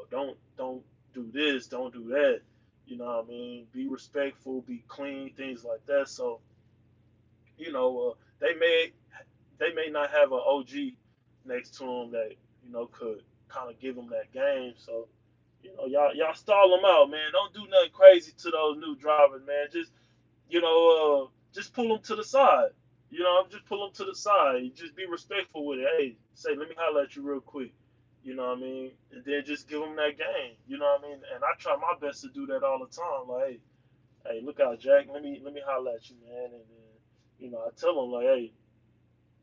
don't do this, don't do that. You know what I mean? Be respectful, be clean, things like that. So, they may not have an OG next to them that could kind of give them that game. So, y'all stall them out, man. Don't do nothing crazy to those new drivers, man. Just pull them to the side. Just pull them to the side. Just be respectful with it. Hey, say, let me holler at you real quick. You know what I mean? And then just give them that game. You know what I mean? And I try my best to do that all the time. Like, hey, look out, Jack. Let me holler at you, man. And then, I tell them like, hey,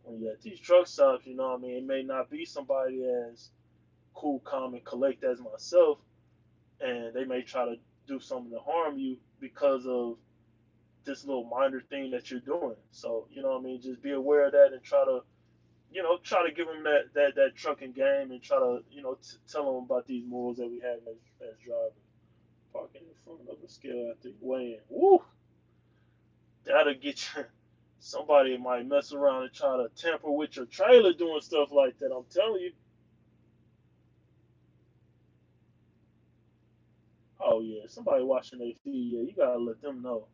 when you're at these truck stops, you know what I mean? It may not be somebody as cool, calm, and collect as myself, and they may try to do something to harm you because of this little minor thing that you're doing. So, you know what I mean? Just be aware of that and try to give them that trucking game and try to, tell them about these moves that we have as drivers. Parking in front of the scale after weighing. Woo! That'll get you. Somebody might mess around and try to tamper with your trailer doing stuff like that. I'm telling you. Oh yeah, somebody watching their feet. Yeah, you gotta let them know.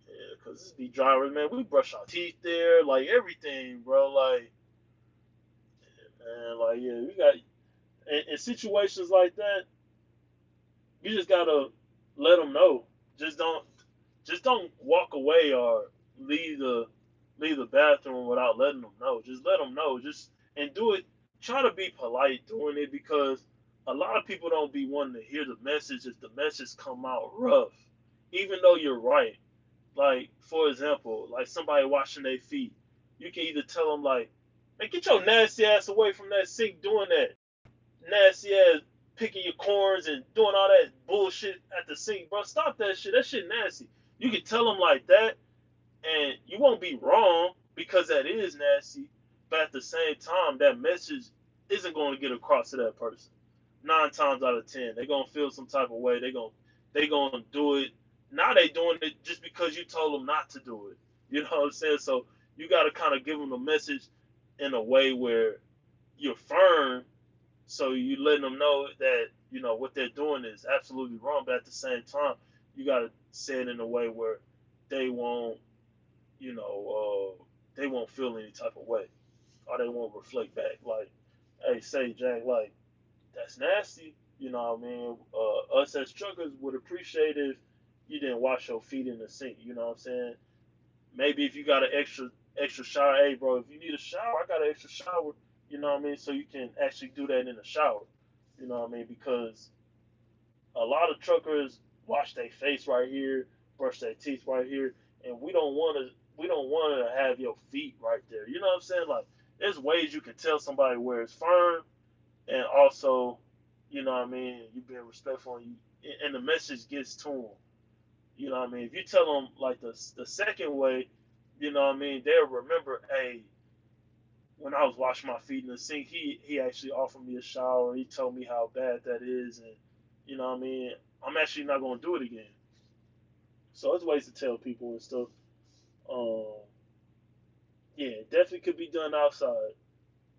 Yeah, cause this be drivers, man. We brush our teeth there, like everything, bro. Like, man, like yeah, we got in situations like that. You just gotta let them know. Just don't, just don't walk away or leave the leave the bathroom without letting them know. Just let them know. Just and do it. Try to be polite doing it because a lot of people don't be wanting to hear the message if the message come out rough, even though you're right. Like for example, like somebody washing their feet, you can either tell them like, "Man, get your nasty ass away from that sink doing that nasty ass picking your corns and doing all that bullshit at the sink, bro. Stop that shit. That shit nasty." You can tell them like that, and you won't be wrong because that is nasty. But at the same time, that message isn't going to get across to that person. 9 times out of 10, they're gonna feel some type of way. They gonna do it. Now they doing it just because you told them not to do it. You know what I'm saying? So you got to kind of give them a message in a way where you're firm, so you letting them know that what they're doing is absolutely wrong. But at the same time, you got to say it in a way where they won't, they won't feel any type of way, or they won't reflect back like, "Hey, say Jack, like that's nasty." You know what I mean? Us as truckers would appreciate if you didn't wash your feet in the sink. You know what I'm saying? Maybe if you got an extra shower, hey bro, if you need a shower, I got an extra shower. You know what I mean? So you can actually do that in the shower. You know what I mean? Because a lot of truckers wash their face right here, brush their teeth right here, and we don't want to have your feet right there. You know what I'm saying? Like there's ways you can tell somebody where it's firm and also, you know what I mean, you being respectful and the message gets to them. You know what I mean? If you tell them like the second way, you know what I mean, they'll remember, hey, when I was washing my feet in the sink, he actually offered me a shower. He told me how bad that is, and you know what I mean. I'm actually not gonna do it again. So there's ways to tell people and stuff. Um, yeah, definitely could be done outside.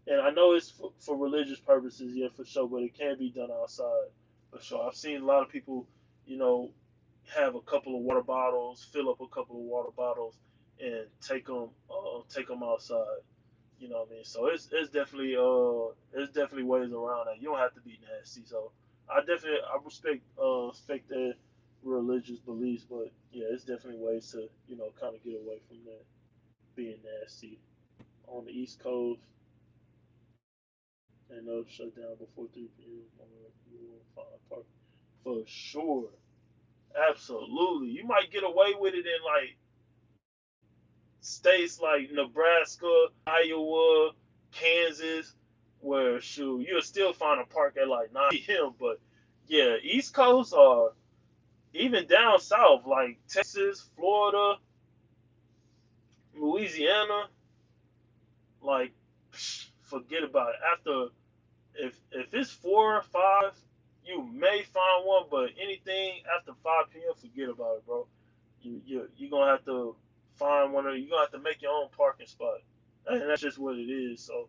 And I know it's for religious purposes, yeah, for sure, but it can be done outside for sure. I've seen a lot of people, you know, have a couple of water bottles, fill up a couple of water bottles, and take them outside. You know what I mean? So it's definitely ways around that. You don't have to be nasty. So I respect their religious beliefs, but yeah, it's definitely ways to kind of get away from that being nasty. On the East Coast, and they'll shut down before 3 p.m. You will find park for sure. Absolutely, you might get away with it in like states like Nebraska, Iowa, Kansas, where shoot you'll still find a park at like 9 p.m. But yeah, East Coast or even down south like Texas, Florida, Louisiana, like forget about it. After if it's 4 or 5, you may find one, but anything after 5 p.m., forget about it, bro. You're gonna have to find one of you're gonna have to make your own parking spot, and that's just what it is. So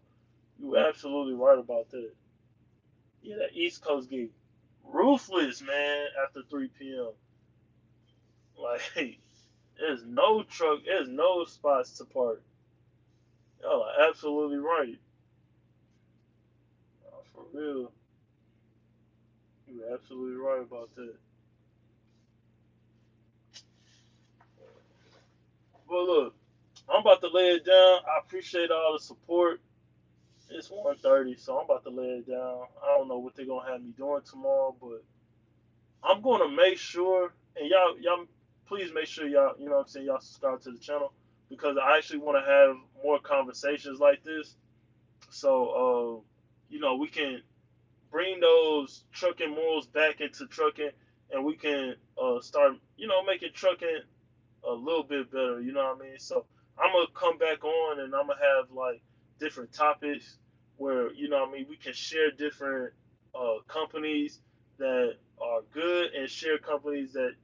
you're absolutely right about that. Yeah, that East Coast gig, ruthless, man. After 3 p.m., like there's no spots to park. Y'all are absolutely right. For real, you're absolutely right about that. But look, I'm about to lay it down. I appreciate all the support. It's 1:30, so I'm about to lay it down. I don't know what they're gonna have me doing tomorrow, but I'm gonna make sure, and y'all, please make sure y'all, you know what I'm saying, y'all subscribe to the channel because I actually want to have more conversations like this. So, we can bring those trucking morals back into trucking, and we can start, making trucking a little bit better. You know what I mean? So I'm gonna come back on, and I'm gonna have like different topics where what I mean we can share different companies that are good and share companies that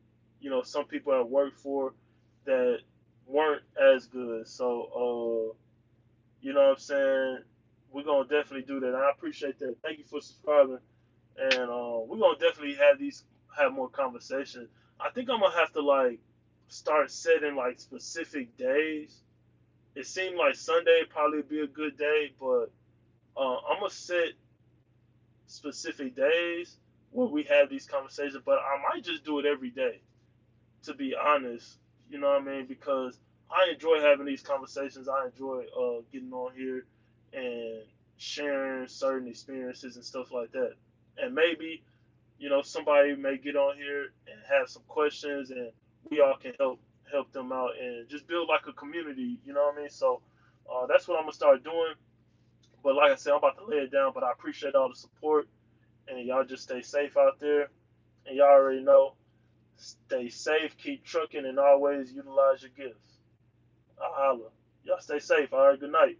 some people have worked for that weren't as good. So you know what I'm saying? We're gonna definitely do that. I appreciate that. Thank you for subscribing, and we're gonna definitely have more conversations. I think I'm gonna have to like start setting like specific days. It seemed like Sunday probably be a good day, but I'm gonna set specific days where we have these conversations. But I might just do it every day, to be honest. You know what I mean? Because I enjoy having these conversations. I enjoy getting on here and sharing certain experiences and stuff like that. And maybe somebody may get on here and have some questions, and we all can help them out and just build like a community. You know what I mean? So that's what I'm gonna start doing. But like I said, I'm about to lay it down. But I appreciate all the support, and y'all just stay safe out there. And y'all already know, stay safe, keep trucking, and always utilize your gifts. I holla. Y'all stay safe. All right. Good night.